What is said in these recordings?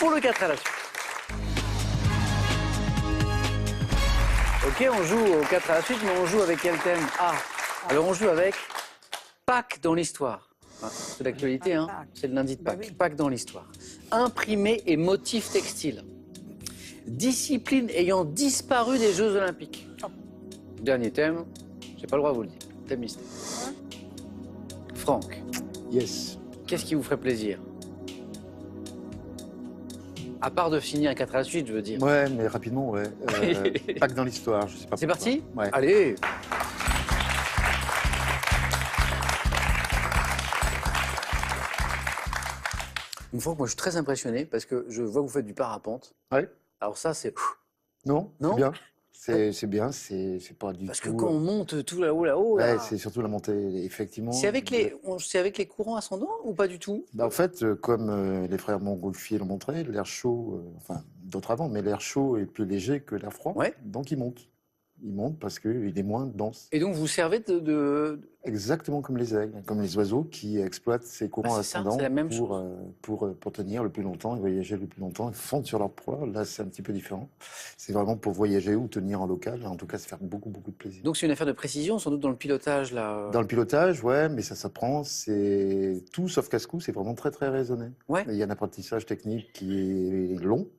pour le 4 à la suite. Ok, on joue au 4 à la suite, mais on joue avec quel thème? Ah, alors on joue avec Pâques dans l'histoire. C'est l'actualité, hein, c'est le lundi de Pâques. Pâques dans l'histoire. Imprimé et motifs textiles. Discipline ayant disparu des Jeux Olympiques. Dernier thème, j'ai pas le droit de vous le dire. Thème mystère. Franck. Yes. Qu'est-ce qui vous ferait plaisir? À part de signer un 4 à la suite, je veux dire. Ouais, mais rapidement, ouais. Pâques dans l'histoire, je sais pas. C'est parti? Ouais. Allez. Une fois que moi je suis très impressionné parce que je vois que vous faites du parapente. Ouais. Alors ça c'est... Non, Non c'est bien. C'est bien, c'est pas du Parce tout... que quand on monte tout là-haut, là-haut... Ouais, là... c'est surtout la montée, effectivement. C'est avec les courants ascendants ou pas du tout? Bah, en fait, comme les frères Montgolfier l'ont montré, l'air chaud, enfin d'autres avant, mais l'air chaud est plus léger que l'air froid, Ouais. donc il monte. Il monte parce qu'il est moins dense. Et donc vous servez de... Exactement comme les aigles, comme les oiseaux qui exploitent ces courants c'est ça, ascendants c'est la même pour tenir le plus longtemps et voyager le plus longtemps. Ils fondent sur leur proie. Là, c'est un petit peu différent. C'est vraiment pour voyager ou tenir en local. En tout cas, se faire beaucoup, beaucoup de plaisir. Donc c'est une affaire de précision, sans doute dans le pilotage là. Dans le pilotage, ouais, mais ça s'apprend. C'est tout sauf casse-cou. C'est vraiment très, très raisonné. Ouais. Il y a un apprentissage technique qui est long.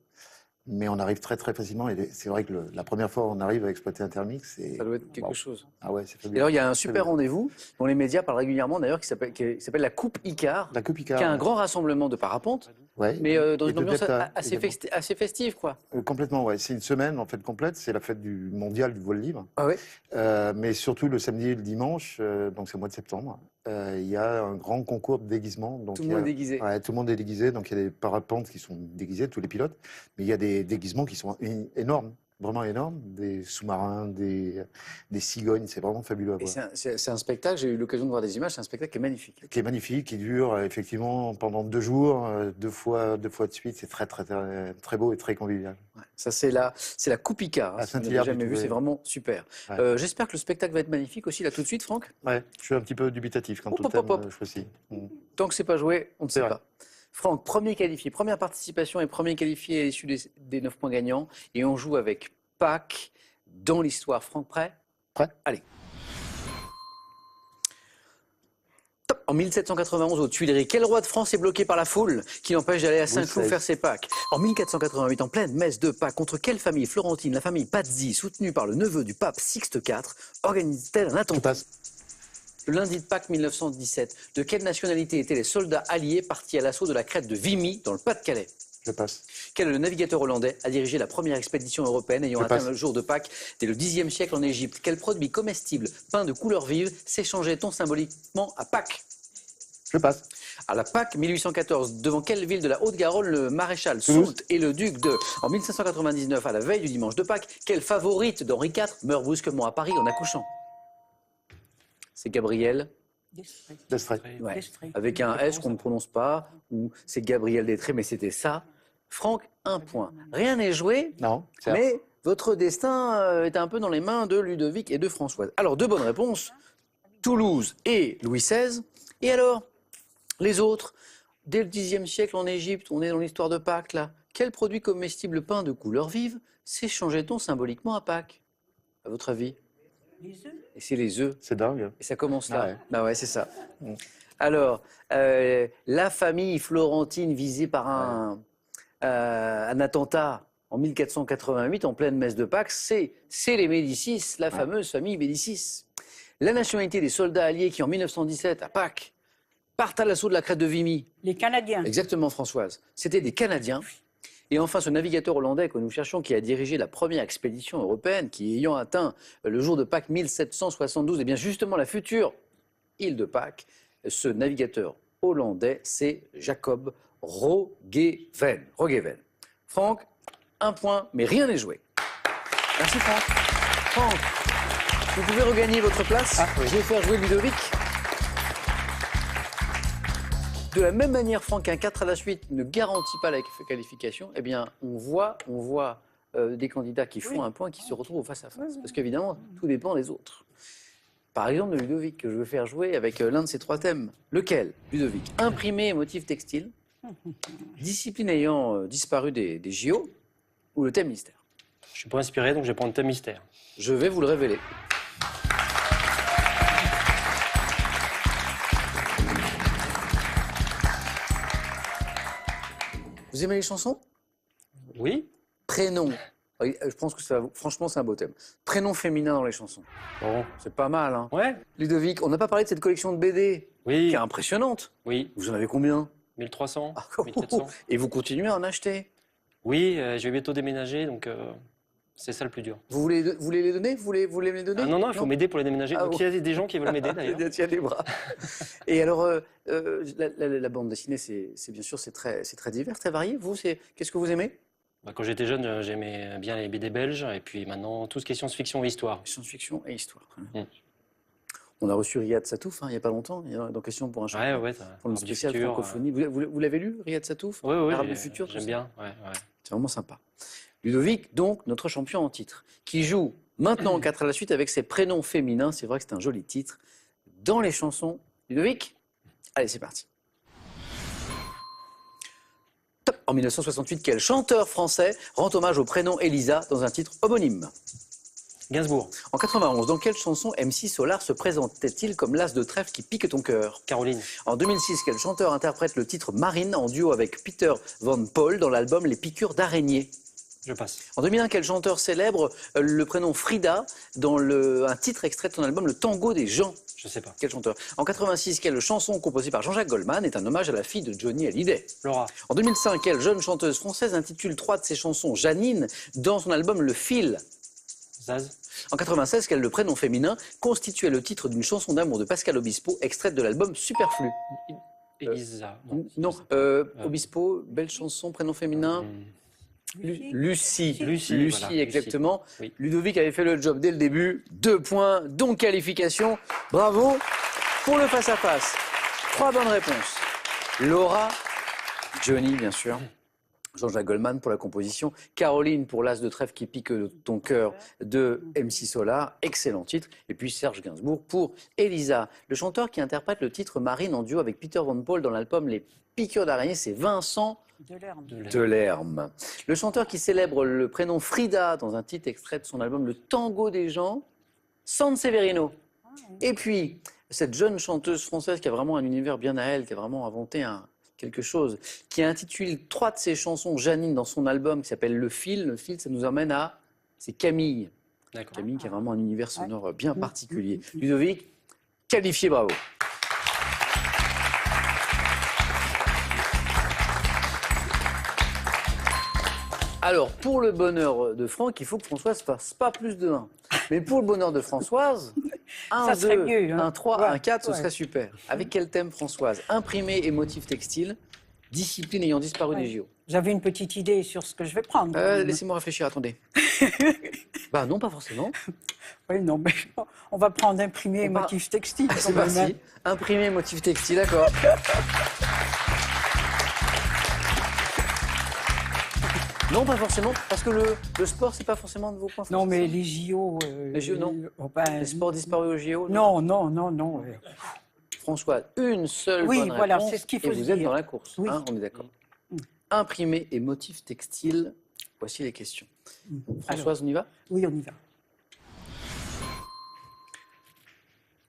Mais on arrive très très facilement et c'est vrai que la première fois on arrive à exploiter un thermique, c'est... Ça doit être quelque chose. Ah ouais, c'est Et fabuleux. alors il y a un super rendez-vous dont les médias parlent régulièrement d'ailleurs qui s'appelle la Coupe Icare, La Coupe Icare, qui est un ouais. grand rassemblement de parapentes, Ouais. mais dans Et une de ambiance delta, assez, également. assez festive quoi. Complètement, ouais. C'est une semaine en fait complète. C'est la fête du mondial du vol libre. Ah ouais. Mais surtout le samedi et le dimanche, donc c'est au mois de septembre, il y a un grand concours de déguisement. Donc Tout le monde est déguisé. Ouais, tout le monde est déguisé. Donc il y a des parapentes qui sont déguisés, tous les pilotes. Mais il y a des déguisements qui sont énormes, vraiment énormes. Des sous-marins, des cigognes. C'est vraiment fabuleux à Et voir. c'est un spectacle, j'ai eu l'occasion de voir des images, c'est un spectacle qui est magnifique. Qui est magnifique, qui dure effectivement pendant 2 jours, deux fois de suite. C'est très, très, très, très beau et très convivial. Ouais. Ça c'est la Coupe Icare, À si vous n'avez Saint-Hilaire, jamais vu, ouais. c'est vraiment super. Ouais. J'espère que le spectacle va être magnifique aussi là tout de suite, Franck. Ouais, je suis un petit peu dubitatif quant au thème choisi. Tant que c'est pas joué, on ne sait vrai. pas. Franck, premier qualifié, première participation et premier qualifié à l'issue des 9 points gagnants. Et on joue avec Pâques dans l'histoire. Franck, prêt? Prêt? Allez. Top. En 1791, aux Tuileries, quel roi de France est bloqué par la foule qui l'empêche d'aller à Saint-Cloud faire ses Pâques? En 1488, en pleine messe de Pâques, contre quelle famille florentine, la famille Pazzi, soutenue par le neveu du pape Sixte IV, organise-t-elle un attentat? Le lundi de Pâques 1917, de quelle nationalité étaient les soldats alliés partis à l'assaut de la crête de Vimy, dans le Pas-de-Calais? Je passe. Quel navigateur hollandais a dirigé la première expédition européenne ayant atteint le jour de Pâques dès le Xe siècle en Égypte? Quel produit comestible peint de couleurs vives s'échangeait-on symboliquement à Pâques? Je passe. À la Pâques 1814, devant quelle ville de la Haute-Garonne le maréchal Soult et le duc de... En 1599, à la veille du dimanche de Pâques, quelle favorite d'Henri IV meurt brusquement à Paris en accouchant? C'est Gabriel D'Estrée. Ouais. Avec un S qu'on ne prononce pas, ou c'est Gabriel Destrée, mais c'était ça. Franck, un point. Rien n'est joué, Non, certes. mais votre destin est un peu dans les mains de Ludovic et de Françoise. Alors, deux bonnes réponses, Toulouse et Louis XVI. Et alors, les autres, dès le Xe siècle en Égypte, on est dans l'histoire de Pâques, là. Quel produit comestible peint de couleurs vives s'échangeait-on symboliquement à Pâques, à votre avis? Les œufs. Et c'est les œufs. C'est dingue. Et ça commence là. Ah ouais. Bah ouais, c'est ça. Alors, la famille florentine visée par un attentat en 1488 en pleine messe de Pâques, c'est les Médicis, la fameuse famille Médicis. La nationalité des soldats alliés qui en 1917 à Pâques partent à l'assaut de la crête de Vimy. Les Canadiens. Exactement, Françoise. C'était des Canadiens. Et enfin, ce navigateur hollandais que nous cherchons, qui a dirigé la première expédition européenne, qui ayant atteint le jour de Pâques 1772, et bien justement la future île de Pâques, ce navigateur hollandais, c'est Jacob Roggeveen. Franck, un point, mais rien n'est joué. Merci Franck. Franck, vous pouvez regagner votre place. Je vais faire jouer Ludovic. De la même manière, Franck, qu'un 4 à la suite ne garantit pas la qualification, eh bien, on voit des candidats qui font un point qui se retrouvent face à face. Parce qu'évidemment, tout dépend des autres. Par exemple, de Ludovic, que je veux faire jouer avec l'un de ces trois thèmes. Lequel, Ludovic? Imprimé et motif textile, Discipline ayant disparu des JO ou le thème mystère? Je suis pas inspiré, donc je vais prendre thème mystère. Je vais vous le révéler. Vous aimez les chansons? Oui. Prénom. Je pense que franchement, c'est un beau thème. Prénom féminin dans les chansons. Bon. C'est pas mal, hein? Ouais. Ludovic, on n'a pas parlé de cette collection de BD Oui. qui est impressionnante. Oui. Vous en avez combien? 1300, Ah, 1400. Et vous continuez à en acheter? Oui, je vais bientôt déménager, donc c'est ça le plus dur. Vous voulez les donner? Vous voulez me les donner? Ah non, il faut m'aider pour les déménager. Ah, Donc bon. il y a des gens qui veulent m'aider d'ailleurs. Tiens les bras. Et alors, la bande dessinée, c'est bien sûr, c'est très divers, très varié. Vous, qu'est-ce que vous aimez? Bah, quand j'étais jeune, j'aimais bien les BD belges, et puis maintenant, tout ce qui est science-fiction et histoire. Science-fiction et histoire. Mm. On a reçu Riyad Satouf il n'y a pas longtemps, dans Question pour un champion. Ouais, Pour une spéciale francophonie. Vous l'avez lu, Riyad Satouf? Oui, Arabe du futur, tout j'aime ça. bien. Ouais. C'est vraiment sympa. Ludovic, donc, notre champion en titre, qui joue maintenant 4 à la suite avec ses prénoms féminins. C'est vrai que c'est un joli titre. Dans les chansons, Ludovic, allez, c'est parti. Top. En 1968, quel chanteur français rend hommage au prénom Elisa dans un titre homonyme? Gainsbourg, En 91, dans quelle chanson MC Solar se présentait-il comme l'as de trèfle qui pique ton cœur? Caroline, En 2006, quel chanteur interprète le titre Marine en duo avec Peter Van Paul dans l'album Les Piqûres d'araignée? je passe. En 2001, quel chanteur célèbre le prénom Frida dans un titre extrait de son album Le Tango des gens? Je sais pas. Quel chanteur? En 86, quelle chanson composée par Jean-Jacques Goldman est un hommage à la fille de Johnny Hallyday? Laura, En 2005, quelle jeune chanteuse française intitule 3 de ses chansons Janine dans son album Le Fil? Zaz, En 96, quel le prénom féminin constituait le titre d'une chanson d'amour de Pascal Obispo extraite de l'album Superflu? Elisa. Non, Obispo, belle chanson, prénom féminin. Lucie. Lucie, voilà, exactement. Lucie. Oui. Ludovic avait fait le job dès le début. 2 points, donc qualification. Bravo pour le face-à-face. 3 bonnes réponses. Laura, Johnny, bien sûr. Jean-Jacques Goldman pour la composition. Caroline pour l'as de trèfle qui pique ton cœur de MC Solar. Excellent titre. Et puis Serge Gainsbourg pour Elisa. Le chanteur qui interprète le titre Marine en duo avec Peter Van Paul dans l'album Les Piqûres d'araignée, c'est Vincent Delerme. Le chanteur qui célèbre le prénom Frida dans un titre extrait de son album Le Tango des gens, Sanseverino. Et puis, cette jeune chanteuse française qui a vraiment un univers bien à elle, qui a vraiment inventé quelque chose, qui a intitulé 3 de ses chansons Janine dans son album qui s'appelle Le Fil. Le Fil, ça nous amène à... C'est Camille. D'accord. Camille qui a vraiment un univers sonore bien particulier. Ludovic, qualifié, bravo. Alors, pour le bonheur de Franck, il faut que Françoise fasse pas plus de 1. Mais pour le bonheur de Françoise, 1, Ça serait 2, mieux, hein. 1, 3, Ouais, 1, 4, ce ouais. serait super. Avec quel thème, Françoise? Imprimé et motif textile, discipline ayant disparu des JO. J'avais une petite idée sur ce que je vais prendre. Laissez-moi réfléchir, attendez. Bah non, pas forcément. Oui, non, mais on va prendre imprimé et On va- motif textile. C'est quand même, parti. hein. Imprimé, motif textile, d'accord. Non, pas forcément, parce que le sport, c'est pas forcément de vos points forts. Non, c'est mais ça les JO... Les JO, non. oh, ben, Les sports disparus au JO? Non, non, non, non. François, une seule Oui, bonne voilà, réponse c'est ce qu'il faut et se vous êtes dire. dans la course, Oui. hein, on est d'accord. Mm. Imprimé et motif textile, voici les questions. Françoise, on y va? Oui, on y va.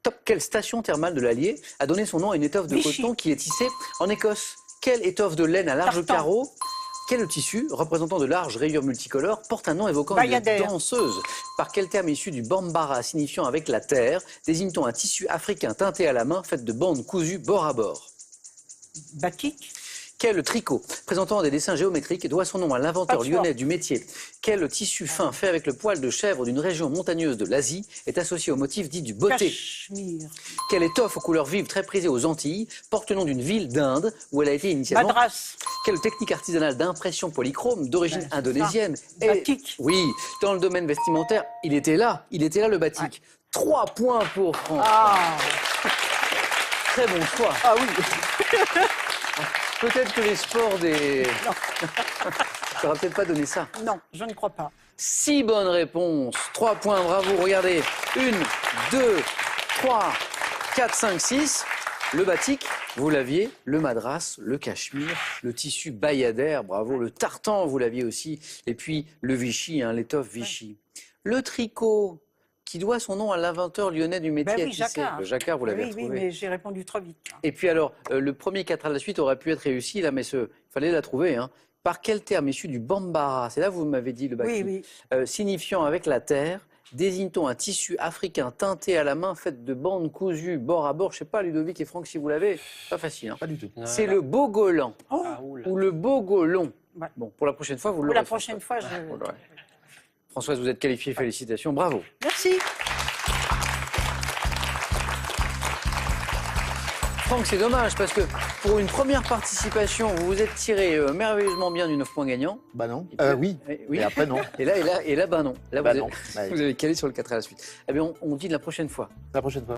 Top. Quelle station thermale de l'Allier a donné son nom à une étoffe de Vichy. coton qui est tissée en Écosse? Quelle étoffe de laine à large Tartan. carreau? Quel tissu, représentant de larges rayures multicolores, porte un nom évoquant une Bayadère. danseuse? Par quel terme issu du bambara signifiant avec la terre, désigne-t-on un tissu africain teinté à la main fait de bandes cousues bord à bord? Batik, Quel tricot, présentant des dessins géométriques, doit son nom à l'inventeur Patchwork. lyonnais du métier? Quel tissu fin fait avec le poil de chèvre d'une région montagneuse de l'Asie est associé au motif dit du beauté? Cachemire, Quelle étoffe aux couleurs vives très prisée aux Antilles porte le nom d'une ville d'Inde où elle a été initialement? Madras, Quelle technique artisanale d'impression polychrome d'origine Ben, c'est indonésienne? ça. Batik. Oui, dans le domaine vestimentaire, il était là le batik. 3 points pour Franck. ah, Très bon choix. ah oui, Peut-être que les sports des... Non. Ça n'aurait peut-être pas donné ça. non, je ne crois pas. 6 bonnes réponses. 3 points, bravo. Regardez. 1, 2, 3, 4, 5, 6. Le batik, vous l'aviez, le madras, le cachemire, le tissu bayadère, bravo, le tartan, vous l'aviez aussi, et puis le Vichy, hein, l'étoffe Vichy. Le tricot, qui doit son nom à l'inventeur lyonnais du métier Ben à oui, tisser. jacquard. Le jacquard, vous l'avez Oui, retrouvé. mais j'ai répondu trop vite. Et puis alors, le premier 4 à la suite aurait pu être réussi, là, mais il fallait la trouver. Hein. Par quel terme issu du bambara? C'est là que vous m'avez dit le batik. Oui, oui. Signifiant avec la terre, désigne-t-on un tissu africain teinté à la main, fait de bandes cousues bord à bord? Je sais pas, Ludovic et Franck, si vous l'avez. Pas facile. Hein. Pas du tout. C'est le bogolan Oh, Ah, oula. ou le bogolon. Ouais. Bon, pour la prochaine fois, vous pour l'aurez. la prochaine fois, je... Vous l'aurez. Françoise, vous êtes qualifiée, félicitations, bravo. Merci. Franck, c'est dommage parce que pour une première participation, vous vous êtes tiré merveilleusement bien du 9 points gagnant. Bah non. Et puis- Oui. Oui. Et après, non. Et là, ben non. Là, Bah vous, non. vous avez calé sur le 4 à la suite. Eh bien, on dit de la prochaine fois. La prochaine fois.